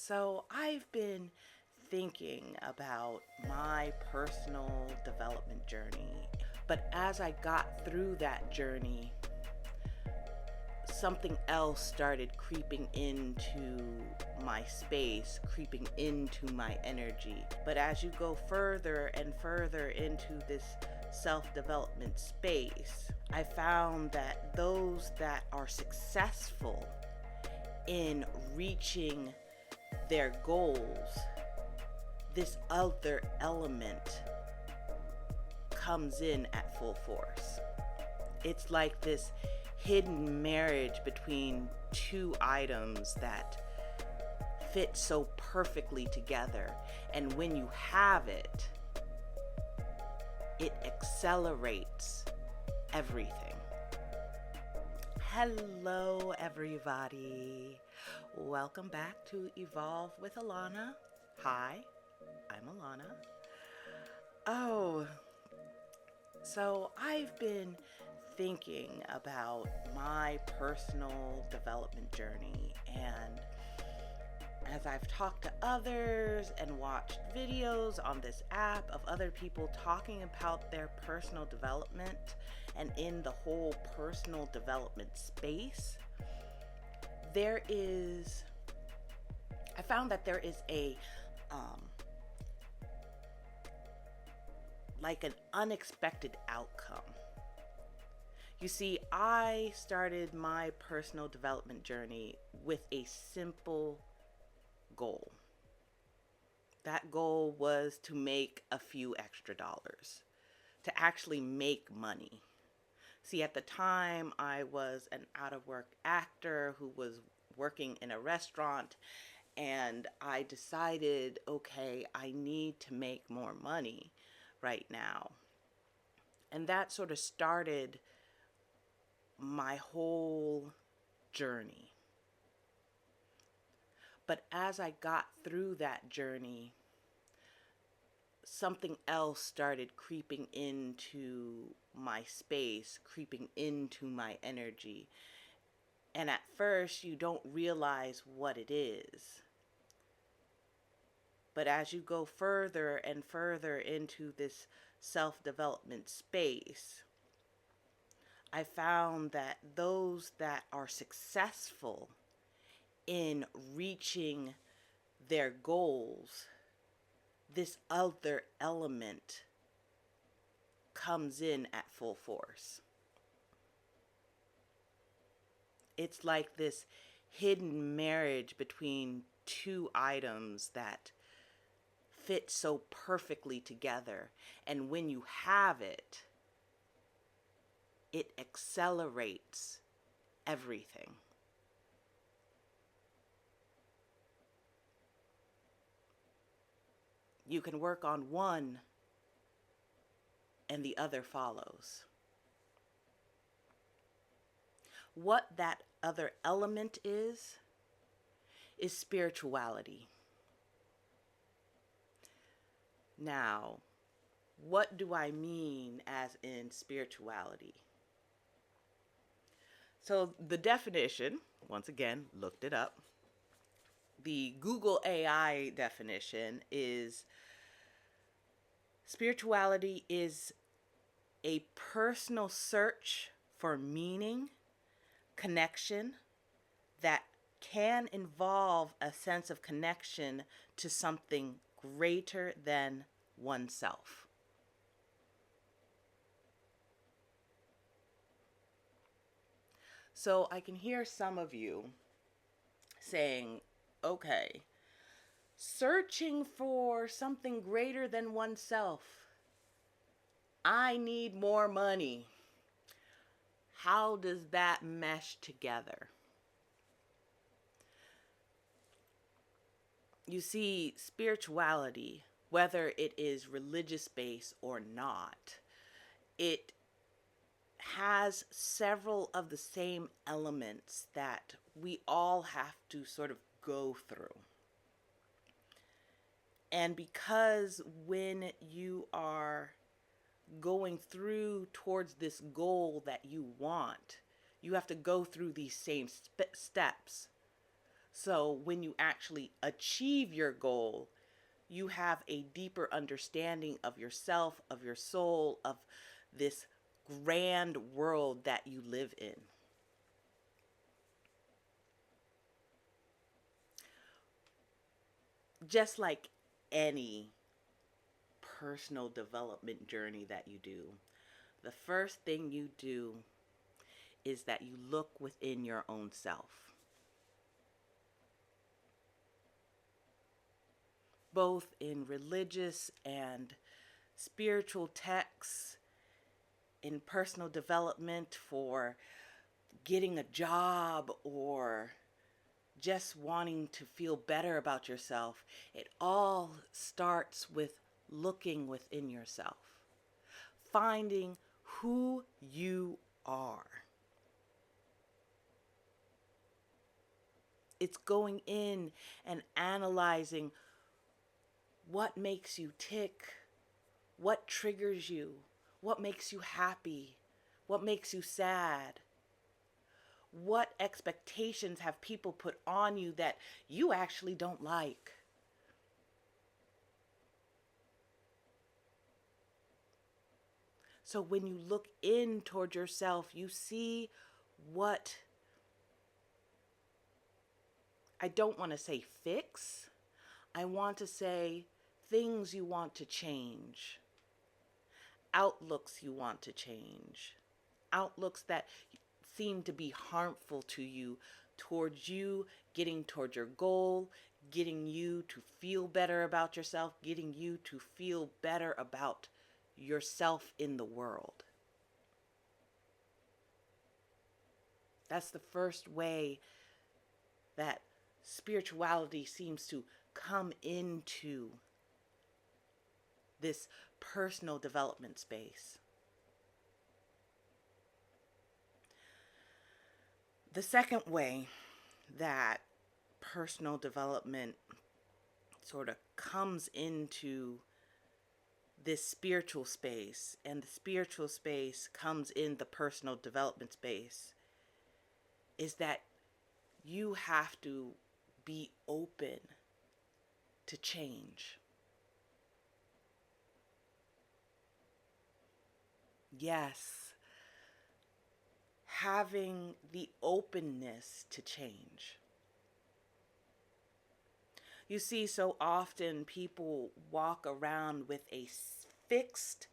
So I've been thinking about my personal development journey. But as I got through that journey, something else started creeping into my space, creeping into my energy. But as you go further and further into this self development space, I found that those that are successful in reaching their goals, this other element comes in at full force. It's like this hidden marriage between two items that fit so perfectly together. And when you have it, it accelerates everything. Hello, everybody. Welcome back to Evolve with Alana. Hi, I'm Alana. So I've been thinking about my personal development journey, and as I've talked to others and watched videos on this app of other people talking about their personal development and in the whole personal development space, I found that there is like an unexpected outcome. You see, I started my personal development journey with a simple goal. That goal was to make a few extra dollars, to actually make money. See, at the time, I was an out of work actor who was working in a restaurant, and I decided, okay, I need to make more money right now. And that sort of started my whole journey. But as I got through that journey, something else started creeping into my space, creeping into my energy. And at first, you don't realize what it is. But as you go further and further into this self-development space, I found that those that are successful in reaching their goals, this other element comes in at full force. It's like this hidden marriage between two items that fit so perfectly together. And when you have it, it accelerates everything. You can work on one and the other follows. What that other element is spirituality. Now, what do I mean as in spirituality? So the definition, once again, looked it up. The Google AI definition is spirituality is a personal search for meaning, connection that can involve a sense of connection to something greater than oneself. So I can hear some of you saying, okay, searching for something greater than oneself. I need more money. How does that mesh together? You see, spirituality, whether it is religious based or not, it has several of the same elements that we all have to sort of go through. And because when you are going through towards this goal that you want, you have to go through these same steps. So when you actually achieve your goal, you have a deeper understanding of yourself, of your soul, of this grand world that you live in. Just like any personal development journey that you do, the first thing you do is that you look within your own self. Both in religious and spiritual texts, in personal development for getting a job or just wanting to feel better about yourself, it all starts with looking within yourself, finding who you are. It's going in and analyzing what makes you tick, what triggers you, what makes you happy, what makes you sad. What expectations have people put on you that you actually don't like? So when you look in toward yourself, you see what, I don't want to say fix, I want to say things you want to change, outlooks you want to change, outlooks that seem to be harmful to you, towards you getting toward your goal, getting you to feel better about yourself, getting you to feel better about yourself in the world. That's the first way that spirituality seems to come into this personal development space. The second way that personal development sort of comes into this spiritual space, and the spiritual space comes in the personal development space, is that you have to be open to change. Yes, having the openness to change. You see, so often people walk around with a fixed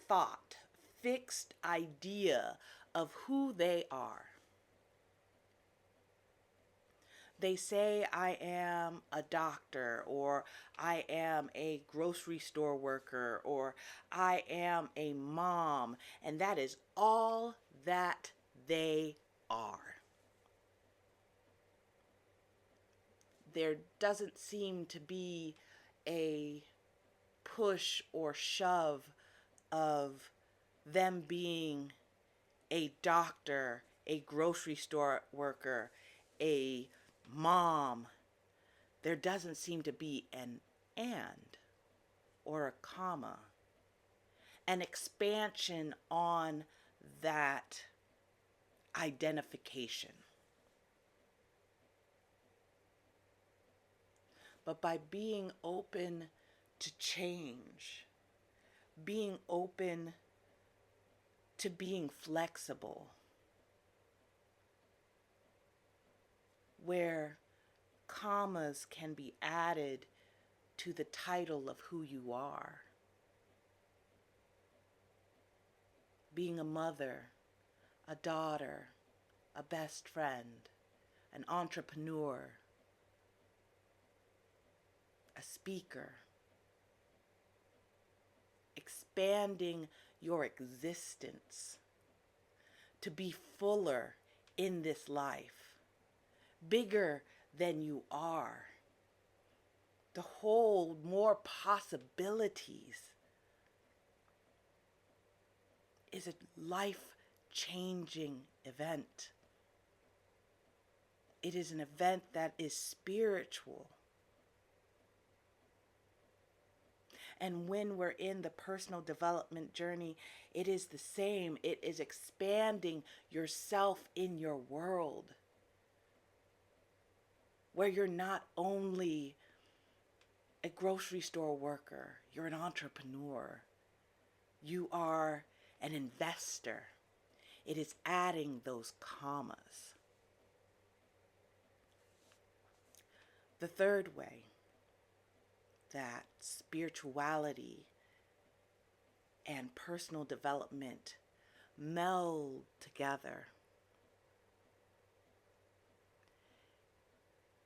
thought, fixed idea of who they are. They say, I am a doctor, or I am a grocery store worker, or I am a mom, and that is all that they are. There doesn't seem to be a push or shove of them being a doctor, a grocery store worker, a mom. There doesn't seem to be an and or a comma, an expansion on that identification. But by being open to change, being open to being flexible, where commas can be added to the title of who you are. Being a mother, a daughter, a best friend, an entrepreneur, a speaker. Expanding your existence to be fuller in this life, bigger than you are, to hold more possibilities, is a life-changing event. It is an event that is spiritual. And when we're in the personal development journey, it is the same. It is expanding yourself in your world. where you're not only a grocery store worker, you're an entrepreneur, you are an investor. It is adding those commas. The third way that spirituality and personal development meld together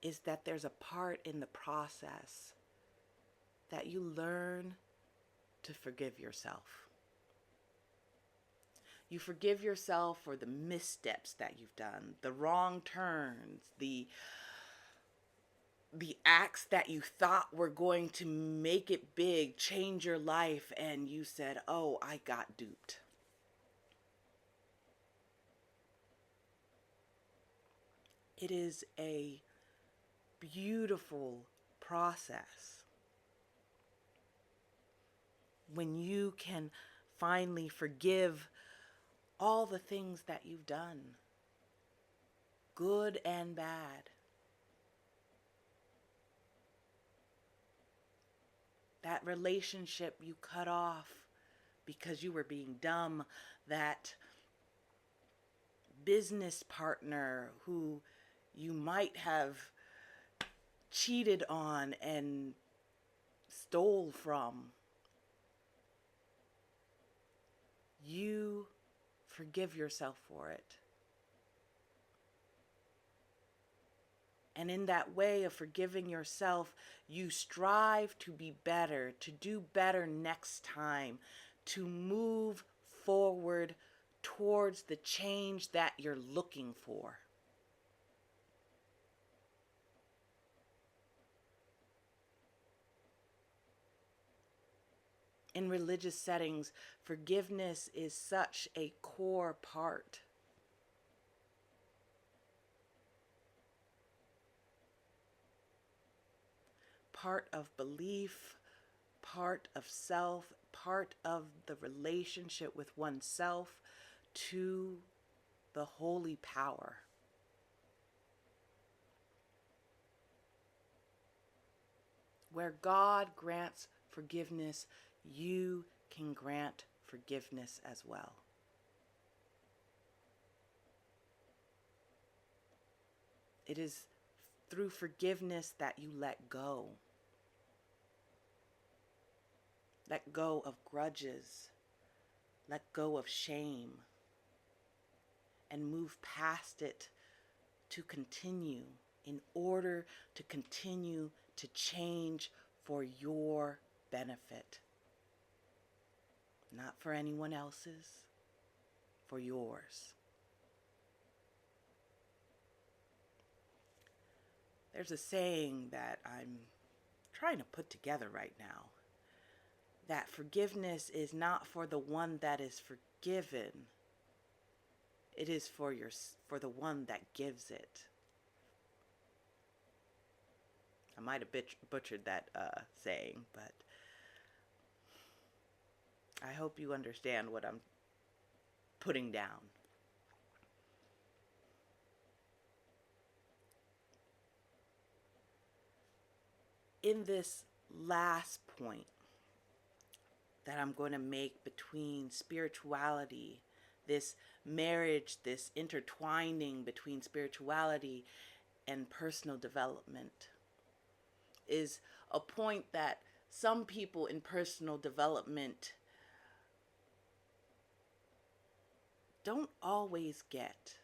is that there's a part in the process that you learn to forgive yourself. You forgive yourself for the missteps that you've done, the wrong turns, the acts that you thought were going to make it big, change your life, and you said, "Oh, I got duped." It is a beautiful process when you can finally forgive all the things that you've done, good and bad. That relationship you cut off because you were being dumb, that business partner who you might have cheated on and stole from. You forgive yourself for it. And in that way of forgiving yourself, you strive to be better, to do better next time, to move forward towards the change that you're looking for. In religious settings, forgiveness is such a core part. Part of belief, part of self, part of the relationship with oneself to the holy power. Where God grants forgiveness, you can grant forgiveness as well. It is through forgiveness that you let go. Let go of grudges. Let go of shame. And move past it to continue in order to continue to change for your benefit. Not for anyone else's, for yours. There's a saying that I'm trying to put together right now, that forgiveness is not for the one that is forgiven. It is for the one that gives it. I might have butchered that saying, but I hope you understand what I'm putting down. In this last point that I'm going to make between spirituality, this marriage, this intertwining between spirituality and personal development, is a point that some people in personal development don't always get.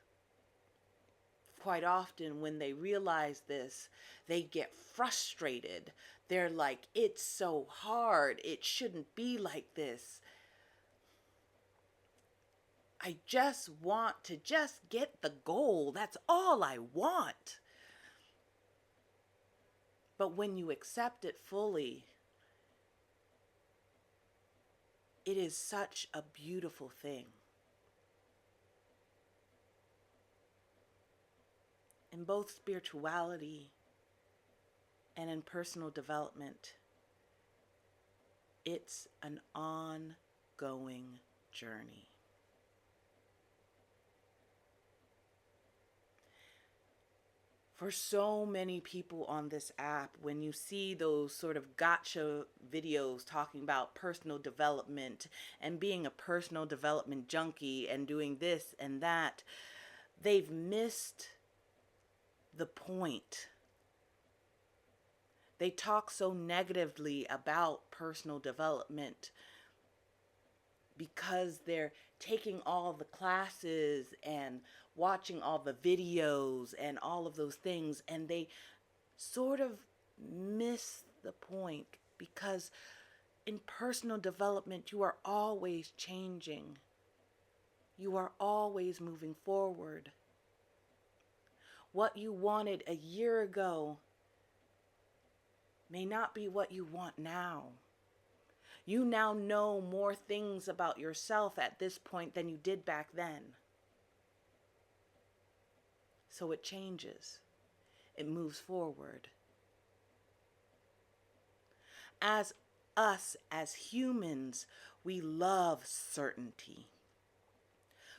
Quite often when they realize this, they get frustrated. They're like, it's so hard. It shouldn't be like this. I just want to just get the goal. That's all I want. But when you accept it fully, it is such a beautiful thing. In both spirituality and in personal development, it's an ongoing journey. For so many people on this app, when you see those sort of gotcha videos talking about personal development and being a personal development junkie and doing this and that, they've missed the point. They talk so negatively about personal development because they're taking all the classes and watching all the videos and all of those things, and they sort of miss the point, because in personal development, you are always changing. You are always moving forward. What you wanted a year ago may not be what you want now. You now know more things about yourself at this point than you did back then. So it changes. It moves forward. As us, as humans, we love certainty.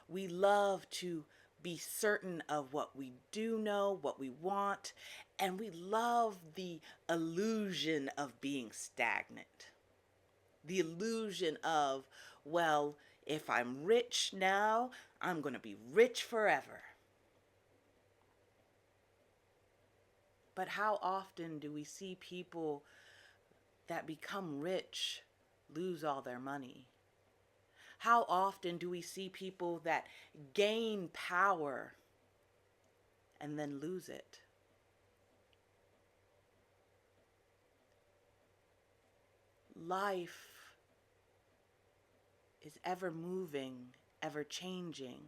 We love to be certain of what we do know, what we want, and we love the illusion of being stagnant. The illusion of, well, if I'm rich now, I'm going to be rich forever. But how often do we see people that become rich lose all their money? How often do we see people that gain power and then lose it? Life is ever moving, ever changing,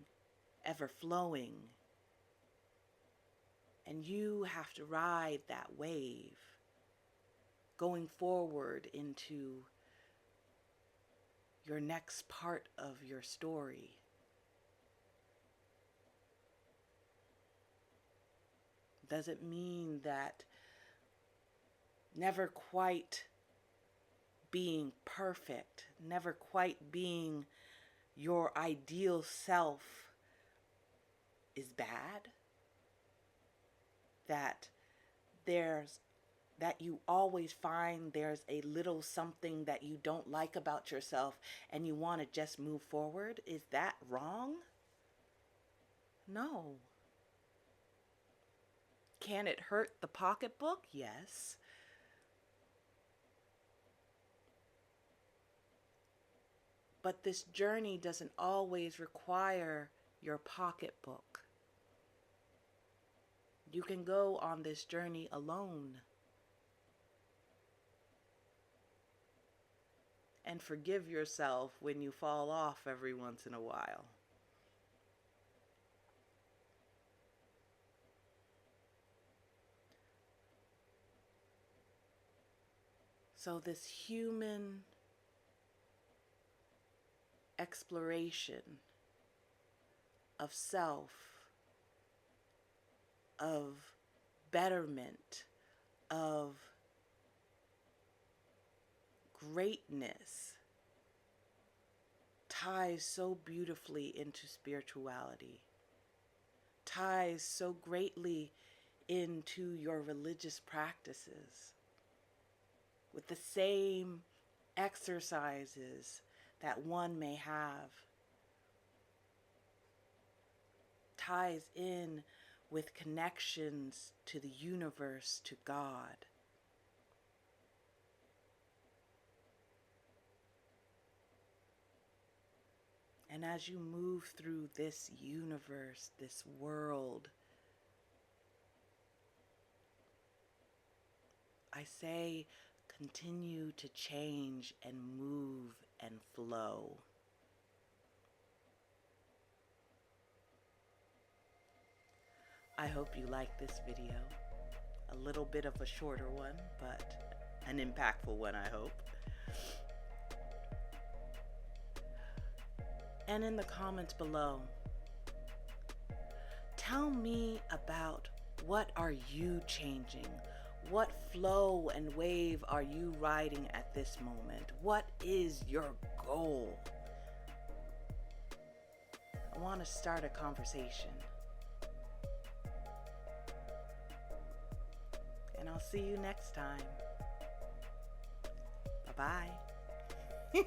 ever flowing. And you have to ride that wave, going forward into your next part of your story. Does it mean that never quite being perfect, never quite being your ideal self is bad? That you always find there's a little something that you don't like about yourself and you want to just move forward? Is that wrong? No. Can it hurt the pocketbook? Yes. But this journey doesn't always require your pocketbook. You can go on this journey alone and forgive yourself when you fall off every once in a while. So this human exploration of self, of betterment, of greatness, ties so beautifully into spirituality, ties so greatly into your religious practices, with the same exercises that one may have, ties in with connections to the universe, to God. And as you move through this universe, this world, I say, continue to change and move and flow. I hope you like this video. A little bit of a shorter one, but an impactful one, I hope. And in the comments below, tell me about what are you changing? What flow and wave are you riding at this moment? What is your goal? I want to start a conversation. and I'll see you next time. Bye bye.